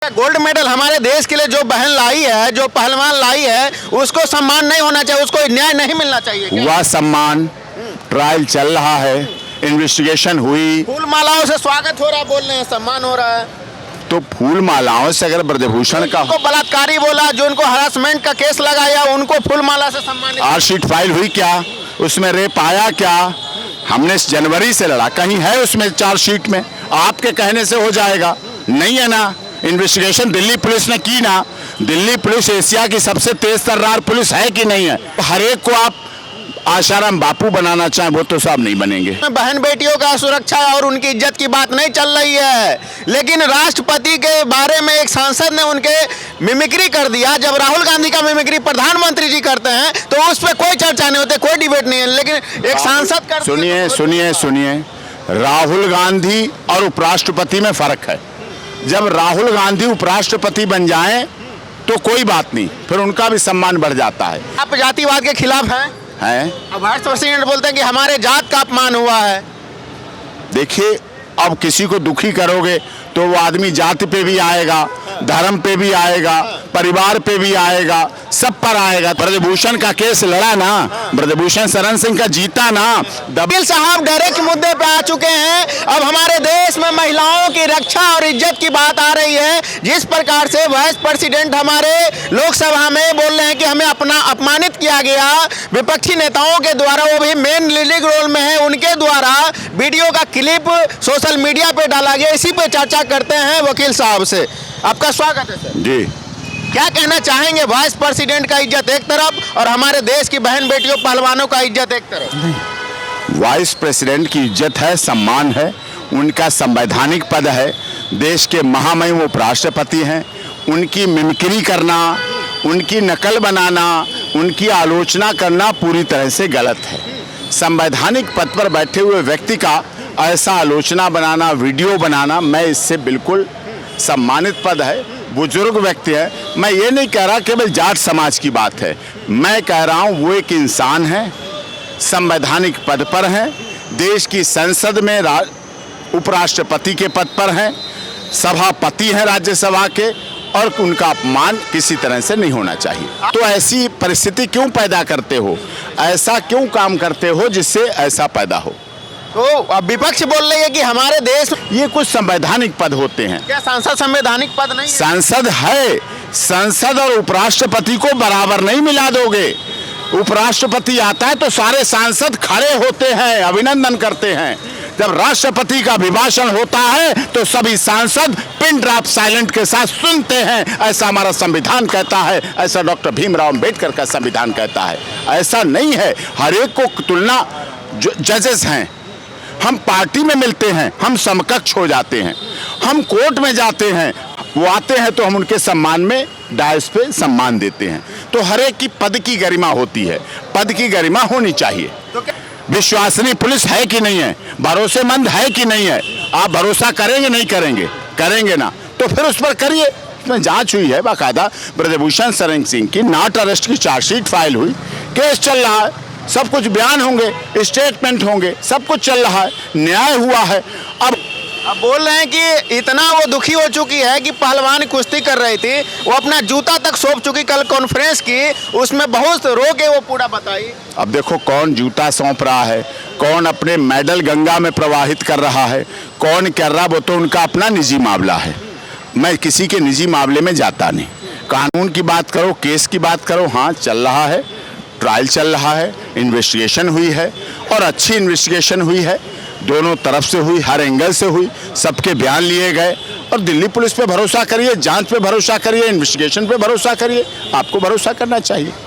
Gold medal हमारे देश के लिए जो बहन लाई है, जो पहलवान लाई है, उसको सम्मान नहीं होना चाहिए, उसको न्याय नहीं मिलना चाहिए। वह सम्मान ट्रायल चल रहा है, इन्वेस्टिगेशन हुई, फूल मालाओं से स्वागत हो रहा है, बोल रहे हैं सम्मान हो रहा है। तो फूल मालाओं से अगर ब्रजभूषण का उनको बलात्कारी बोला, जो उनको हरासमेंट का केस लगाया, उनको फूल माला से सम्मानित। चार्जशीट फाइल हुई क्या, उसमें रेप आया क्या? हमने जनवरी से लड़ा, कहीं है उसमें चार्जशीट में? आपके कहने से हो जाएगा? नहीं है ना। इन्वेस्टिगेशन दिल्ली पुलिस ने की ना। दिल्ली पुलिस एशिया की सबसे तेज तर्रार पुलिस है कि नहीं है? हर एक को आप आशाराम बापू बनाना चाहें वो तो सब नहीं बनेंगे। बहन बेटियों का सुरक्षा और उनकी इज्जत की बात नहीं चल रही है, लेकिन राष्ट्रपति के बारे में एक सांसद ने उनके मिमिक्री कर दिया। जब राहुल गांधी का मिमिक्री प्रधानमंत्री जी करते हैं तो उस पर कोई चर्चा नहीं होती, कोई डिबेट नहीं है, लेकिन एक सांसद कर। सुनिए, राहुल गांधी और उपराष्ट्रपति में फर्क है। जब राहुल गांधी उपराष्ट्रपति बन जाएं तो कोई बात नहीं, फिर उनका भी सम्मान बढ़ जाता है। आप जातिवाद के खिलाफ हैं? अब वाइस प्रेसिडेंट बोलते हैं कि हमारे जात का अपमान हुआ है। देखिए, अब किसी को दुखी करोगे तो वो आदमी जाति पे भी आएगा, धर्म पे भी आएगा, परिवार पे भी आएगा, सब पर आएगा। ब्रजभूषण का केस लड़ा ना, ब्रजभूषण शरण सिंह का जीता ना। वकील साहब डायरेक्ट मुद्दे पे आ चुके हैं। अब हमारे देश में महिलाओं की रक्षा और इज्जत की बात आ रही है। जिस प्रकार से वाइस प्रेसिडेंट हमारे लोकसभा में बोल रहे हैं कि हमें अपमानित किया गया विपक्षी नेताओं के द्वारा, वो भी मेन लीडिंग रोल में है, उनके द्वारा वीडियो का क्लिप सोशल मीडिया पे डाला गया। इसी पे चर्चा करते हैं वकील साहब से। आपका स्वागत है सर जी। क्या कहना चाहेंगे? वाइस प्रेसिडेंट का इज्जत एक तरफ और हमारे देश की बहन बेटियों पहलवानों का इज्जत एक तरफ। वाइस प्रेसिडेंट की इज्जत है, सम्मान है, उनका संवैधानिक पद है, देश के महामहिम उपराष्ट्रपति हैं। उनकी मिमिक्री करना, उनकी नकल बनाना, उनकी आलोचना करना पूरी तरह से गलत है। संवैधानिक पद पर बैठे हुए व्यक्ति का ऐसा आलोचना बनाना, वीडियो बनाना, मैं इससे बिल्कुल सम्मानित पद है, बुजुर्ग व्यक्ति है। मैं ये नहीं कह रहा केवल जाट समाज की बात है, मैं कह रहा हूँ वो एक इंसान है, संवैधानिक पद पर हैं, देश की संसद में उपराष्ट्रपति के पद पर हैं, सभापति हैं राज्यसभा के, और उनका अपमान किसी तरह से नहीं होना चाहिए। तो ऐसी परिस्थिति क्यों पैदा करते हो, ऐसा क्यों काम करते हो जिससे ऐसा पैदा हो? तो अब विपक्ष बोल रही है कि हमारे देश ये कुछ संवैधानिक पद होते हैं। क्या सांसद संवैधानिक पद नहीं है? सांसद है, संसद और उपराष्ट्रपति को बराबर नहीं मिला दोगे। उपराष्ट्रपति आता है तो सारे सांसद खड़े होते हैं, अभिनंदन करते हैं। जब राष्ट्रपति का अभिभाषण होता है तो सभी सांसद पिन ड्रॉप साइलेंट के साथ सुनते हैं। ऐसा हमारा संविधान कहता है, ऐसा डॉक्टर भीमराव अंबेडकर का संविधान कहता है। ऐसा नहीं है हर एक को तुलना। जजेस हैं, हम पार्टी में मिलते हैं, हम समकक्ष हो जाते हैं, हम कोर्ट में जाते हैं, वो आते हैं तो हम उनके सम्मान में डायस पे सम्मान देते हैं। तो हर एक की पद की गरिमा होती है, पद की गरिमा होनी चाहिए। विश्वसनीय पुलिस है कि नहीं है, भरोसेमंद है कि नहीं है? आप भरोसा करेंगे नहीं करेंगे? करेंगे ना, तो फिर उस पर करिए। इसमें जांच हुई है बाकायदा, ब्रजभूषण शरण सिंह की नॉट अरेस्ट की चार्जशीट फाइल हुई, केस चल रहा है, सब कुछ बयान होंगे, स्टेटमेंट होंगे, सब कुछ चल रहा है, न्याय हुआ है। अब बोल रहे हैं कि इतना वो दुखी हो चुकी है कि पहलवान कुश्ती कर रही थी, वो अपना जूता तक सौंप चुकी। कल कॉन्फ्रेंस की, उसमें बहुत रो के वो पूरा बताई। अब देखो, कौन जूता सौंप रहा है, कौन अपने मेडल गंगा में प्रवाहित कर रहा है, कौन कर रहा, वो तो उनका अपना निजी मामला है। मैं किसी के निजी मामले में जाता नहीं। कानून की बात करो, केस की बात करो, हाँ चल रहा है, ट्रायल चल रहा है, इन्वेस्टिगेशन हुई है और अच्छी इन्वेस्टिगेशन हुई है, दोनों तरफ से हुई, हर एंगल से हुई, सबके बयान लिए गए। और दिल्ली पुलिस पे भरोसा करिए, जांच पे भरोसा करिए, इन्वेस्टिगेशन पे भरोसा करिए, आपको भरोसा करना चाहिए।